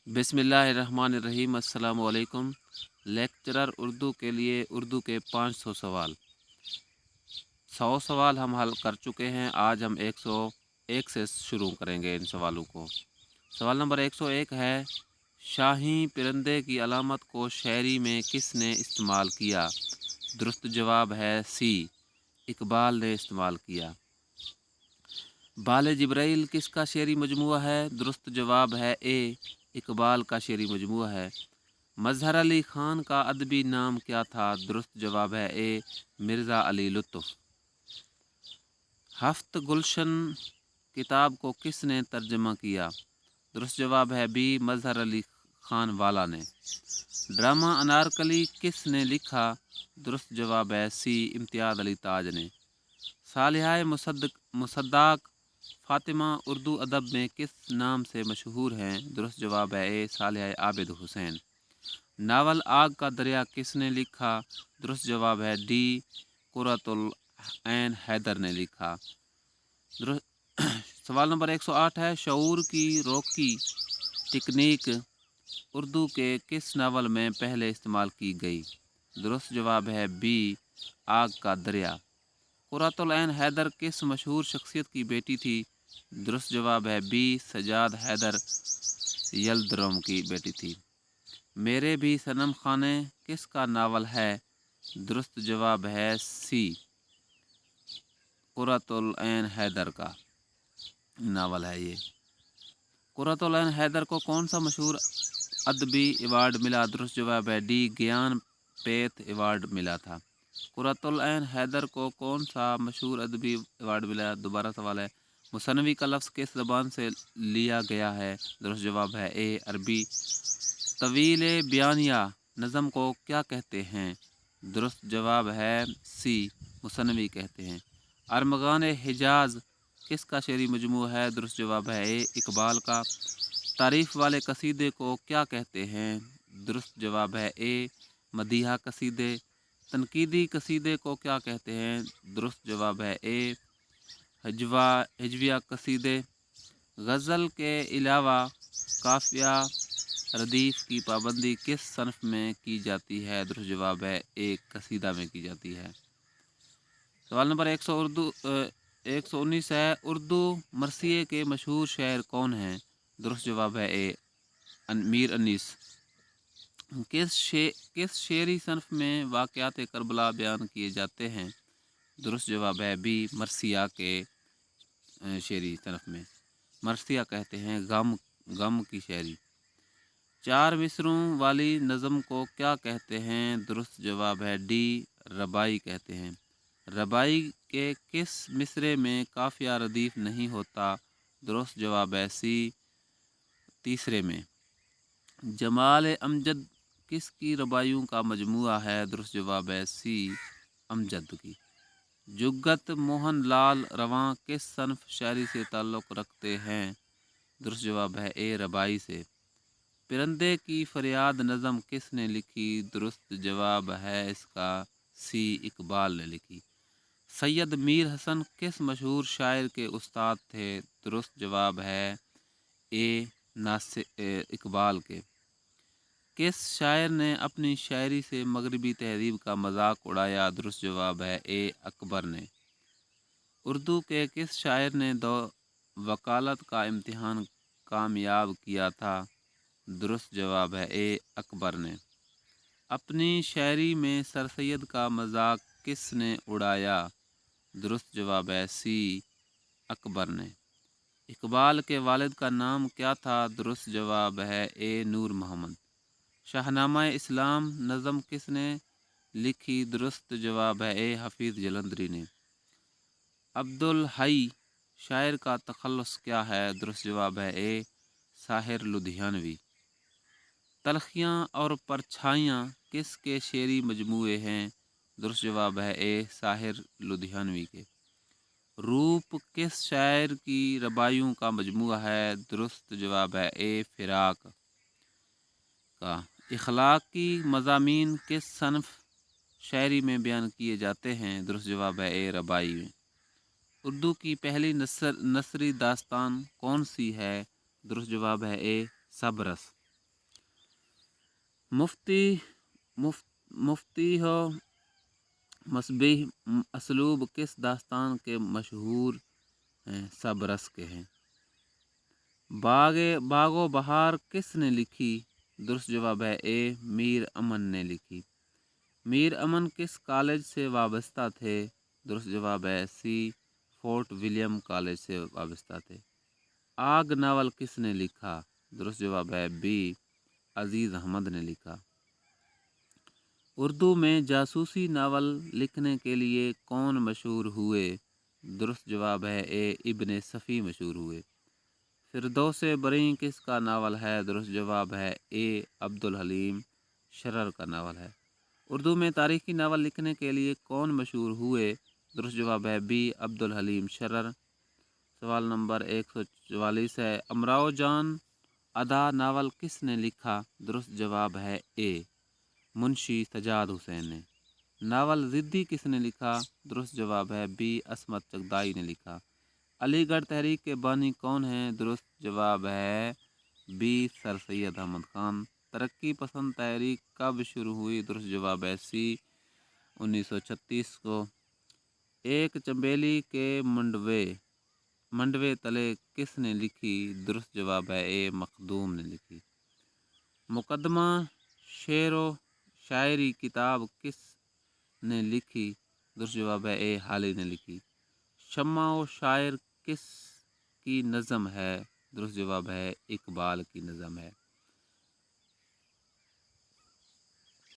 बिस्मिल्लाहिर्रहमानिर्रहीम। अस्सलाम वालेकुम। लेक्चरर उर्दू के लिए उर्दू के 500 सवाल। 100 सवाल हम हल कर चुके हैं। आज हम 101 से शुरू करेंगे इन सवालों को। सवाल नंबर 101 है, शाही परिंदे की अलामत को शायरी में किसने इस्तेमाल किया? दुरुस्त जवाब है सी, इकबाल ने इस्तेमाल किया। बाल जिब्राइल किसका शेरी मजमुआ है? दुरुस्त जवाब है ए, इकबाल का शेरी मजमुआ है। मजहर अली ख़ान का अदबी नाम क्या था? दुरुस्त जवाब है ए, मिर्ज़ा अली लुत्फ़। हफ्त गुलशन किताब को किसने तर्जमा किया? दुरुस्त जवाब है बी, मजहर अली ख़ान वाला ने। ड्रामा अनारकली किसने लिखा? दुरुस्त जवाब है सी, इम्तियाज़ अली ताज ने। सालिहा मुसद्दक़ फ़ातिमा उर्दू अदब में किस नाम से मशहूर हैं? दुरुस्त जवाब है ए, सालिहा आबिद हुसैन। नावल आग का दरिया किसने लिखा? दुरुस्त जवाब है डी, कुर्रतुल ऐन हैदर ने लिखा। सवाल नंबर 108 है, शऊर की रोकी टेक्निक उर्दू के किस नावल में पहले इस्तेमाल की गई? दुरुस्त जवाब है बी, आग का दरिया। कुर्रतुल ऐन हैदर किस मशहूर शख्सियत की बेटी थी? दुरुस्त जवाब है बी, सजाद हैदर यल्दरम की बेटी थी। मेरे भी सनम खाने किसका नावल है? दुरुस्त जवाब है सी, कुर्रतुल ऐन हैदर का नावल है ये। कुर्रतुल ऐन हैदर को कौन सा मशहूर अदबी अवार्ड मिला? दुरुस्त जवाब है डी, ज्ञान पेथ अवार्ड मिला था। कुर्रतुल ऐन हैदर को कौन सा मशहूर अदबी अवार्ड मिला? दोबारा सवाल है, मुसन्नवी का लफ्ज़ किस ज़बान से लिया गया है? दुरुस्त जवाब है ए, अरबी। तवील बयानिया नज़म को क्या कहते हैं? दुरुस्त जवाब है सी, मुसन्नवी कहते हैं। अरमगान हिजाज किसका शेरी मजमू है? दुरुस्त जवाब है ए, इकबाल का। तारीफ़ वाले कसीदे को क्या कहते हैं? दुरुस्त जवाब है ए, मदीहा कसीदे। तनकीदी कसीदे को क्या कहते हैं? दुरुस्त जवाब है ए, हिजविया कसीदे। गज़ल के अलावा काफ़िया रदीफ़ की पाबंदी किस सनफ़ में की जाती है? दुरुस्त जवाब है ए, कसीदा में की जाती है। सवाल नंबर 119 है, उर्दू मरसिए के मशहूर शायर कौन हैं? दुरुस्त जवाब है ए, मीर अनीस। किस शेरी सनफ़ में वाक़यात करबला बयान किए जाते हैं? दुरुस्त जवाब है बी, मरसिया के शेरी सनफ़ में। मरसिया कहते हैं गम की शायरी। चार मिसरों वाली नज़म को क्या कहते हैं? दुरुस्त जवाब है डी, रबाई कहते हैं। रबाई के किस मिसरे में काफ़िया रदीफ़ नहीं होता? दुरुस्त जवाब है सी, तीसरे में। जमाल अमजद किसकी रबाइयों का मजमुआ है? दुरुस्त जवाब है सी, अमजद की। जुगत मोहन लाल रवां किस सनफ़ शायरी से ताल्लुक़ रखते हैं? दुरुस्त जवाब है ए, रबाई से। परिंदे की फरियाद नज़म किसने लिखी? दुरुस्त जवाब है इसका सी, इकबाल ने लिखी। सैयद मीर हसन किस मशहूर शायर के उस्ताद थे? दुरुस्त जवाब है ए, इकबाल के। किस शायर ने अपनी शायरी से मगरबी तहजीब का मजाक उड़ाया? दुरुस्त जवाब है ए, अकबर ने। उर्दू के किस शायर ने वकालत का इम्तिहान कामयाब किया था? दुरुस्त जवाब है ए, अकबर ने। अपनी शायरी में सर सैयद का मजाक किसने उड़ाया? दुरुस्त जवाब है सी, अकबर ने। इकबाल के वालिद का नाम क्या था? दुरुस्त जवाब है ए, नूर मोहम्मद। शाहनामा इस्लाम नज़म किसने लिखी? दुरुस्त जवाब है ए, हफीज़ जलंधरी ने। अब्दुल हई शायर का तखल्लुस क्या है? दुरुस्त जवाब है ए, साहिर लुधियानवी। तलखियाँ और परछाइयाँ किसके शेरी मजमूए हैं? दुरुस्त जवाब है ए, साहिर लुधियानवी के। रूप किस शायर की रबाइयों का मजमुआ है? दुरुस्त जवाब है ए, फिराक का। इखलाकी मज़ामीन किस सनफ़ शायरी में बयान किए जाते हैं? दुरुस्त जवाब है ए, रबाई में। उर्दू की पहली नसरी दास्तान कौन सी है? दुरुस्त जवाब है ए, सबरस। مفتی مفتی ہو مسبح اسلوب کس داستان کے مشہور ہیں؟ سب رس کے ہیں۔ باغ و بہار کس نے لکھی؟ درست جواب ہے اے میر امن نے لکھی۔ میر امن کس کالج سے وابستہ تھے؟ درست جواب ہے سی فورٹ ولیم کالج سے وابستہ تھے۔ آگ ناول کس نے لکھا؟ درست جواب ہے بی عزیز احمد نے لکھا۔ اردو میں جاسوسی ناول لکھنے کے لیے کون مشہور ہوئے؟ درست جواب ہے اے ابن صفی مشہور ہوئے۔ فردوس بریں کس کا ناول ہے؟ درست جواب ہے اے عبدالحلیم شرر کا ناول ہے۔ اردو میں تاریخی ناول لکھنے کے لیے کون مشہور ہوئے؟ درست جواب ہے بی عبدالحلیم شرر۔ سوال نمبر 144 ہے امراؤ جان ادا ناول کس نے لکھا؟ درست جواب ہے اے منشی سجاد حسین نے۔ ناول ضدی کس نے لکھا؟ درست جواب ہے بی عصمت چغتائی نے لکھا۔ علی گڑھ تحریک کے بانی کون ہیں؟ درست جواب ہے بی سر سید احمد خان۔ ترقی پسند تحریک کب شروع ہوئی؟ درست جواب ہے سی 1936 کو۔ ایک چنبیلی کے منڈوے تلے کس نے لکھی؟ درست جواب ہے اے مخدوم نے لکھی۔ مقدمہ شعر و شاعری کتاب کس نے لکھی؟ درست جواب ہے اے حالی نے لکھی۔ شمع و شاعر کس کی نظم ہے؟ درست جواب ہے اقبال کی نظم ہے۔